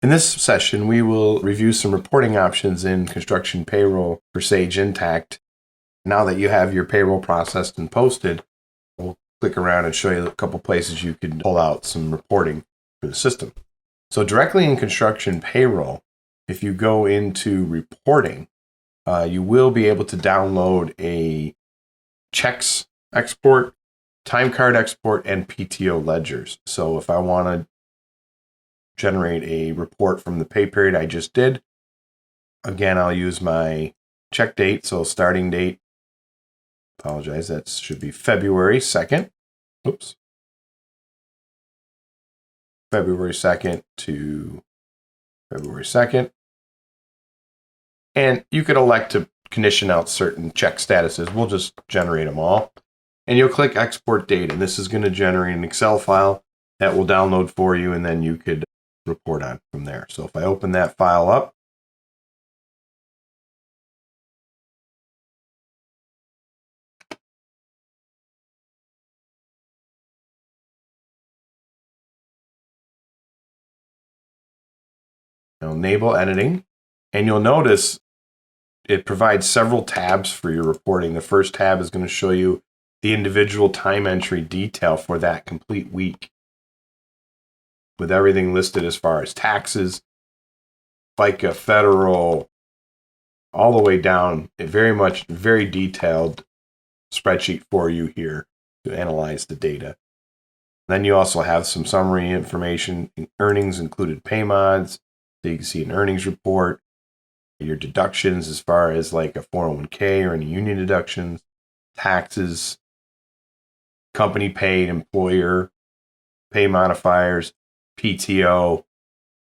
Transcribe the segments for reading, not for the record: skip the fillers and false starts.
In this session, we will review some reporting options in Construction Payroll for Sage Intacct. Now that you have your payroll processed and posted, we'll click around and show you a couple places you can pull out some reporting for the system. So directly in Construction Payroll, if you go into reporting, you will be able to download a checks export, time card export, and PTO ledgers. So if I want to generate a report from the pay period I just did, again, I'll use my check date. So starting date, apologize, that should be February 2nd. Oops. February 2nd to February 2nd. And you could elect to condition out certain check statuses. We'll just generate them all. And you'll click export data. And this is going to generate an Excel file that will download for you, and then you could report on from there. So if I open that file up, I'll enable editing, and you'll notice it provides several tabs for your reporting. The first tab is going to show you the individual time entry detail for that complete week, with everything listed as far as taxes, FICA, federal, all the way down. A very detailed spreadsheet for you here to analyze the data. Then you also have some summary information, earnings included pay mods, so you can see an earnings report, your deductions as far as like a 401k or any union deductions, taxes, company paid, employer, pay modifiers, PTO,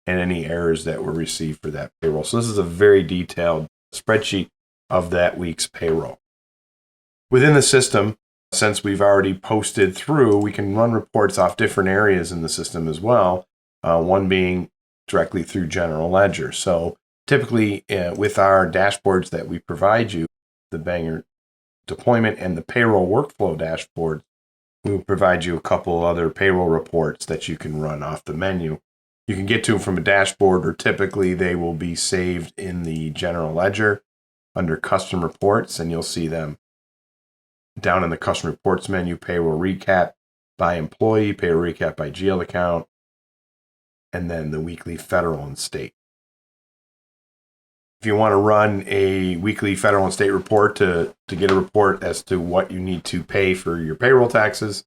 and any errors that were received for that payroll. So this is a very detailed spreadsheet of that week's payroll. Within the system, since we've already posted through, we can run reports off different areas in the system as well, one being directly through General Ledger. So typically with our dashboards that we provide you, the Bangert deployment and the payroll workflow dashboard, we will provide you a couple other payroll reports that you can run off the menu. You can get to them from a dashboard, or typically they will be saved in the General Ledger under Custom Reports, and you'll see them down in the Custom Reports menu: payroll recap by employee, payroll recap by GL account, and then the weekly federal and state. If you want to run a weekly federal and state report to get a report as to what you need to pay for your payroll taxes,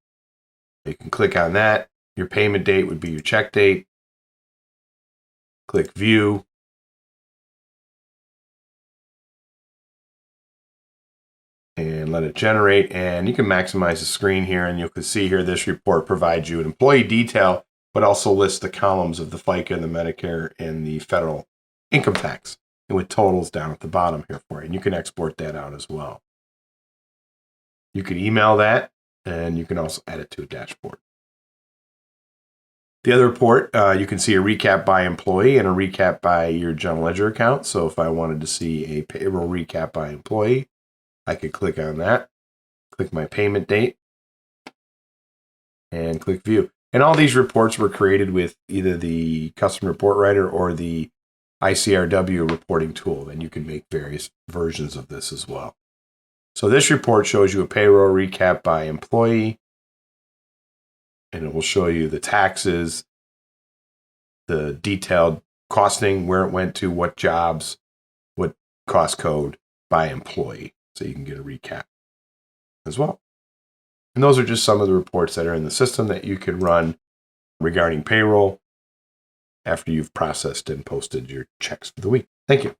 you can click on that. Your payment date would be your check date. Click View. And let it generate. And you can maximize the screen here, and you can see here this report provides you an employee detail, but also lists the columns of the FICA, the Medicare, and the federal income tax, and with totals down at the bottom here for you. And you can export that out as well. You can email that, and you can also add it to a dashboard. The other report, you can see a recap by employee and a recap by your General Ledger account. So if I wanted to see a payroll recap by employee, I could click on that, click my payment date, and click View. And all these reports were created with either the Custom Report Writer or the ICRW reporting tool, and you can make various versions of this as well. So this report shows you a payroll recap by employee, and it will show you the taxes, the detailed costing, where it went to, what jobs, what cost code by employee. So you can get a recap as well. And those are just some of the reports that are in the system that you could run regarding payroll after you've processed and posted your checks for the week. Thank you.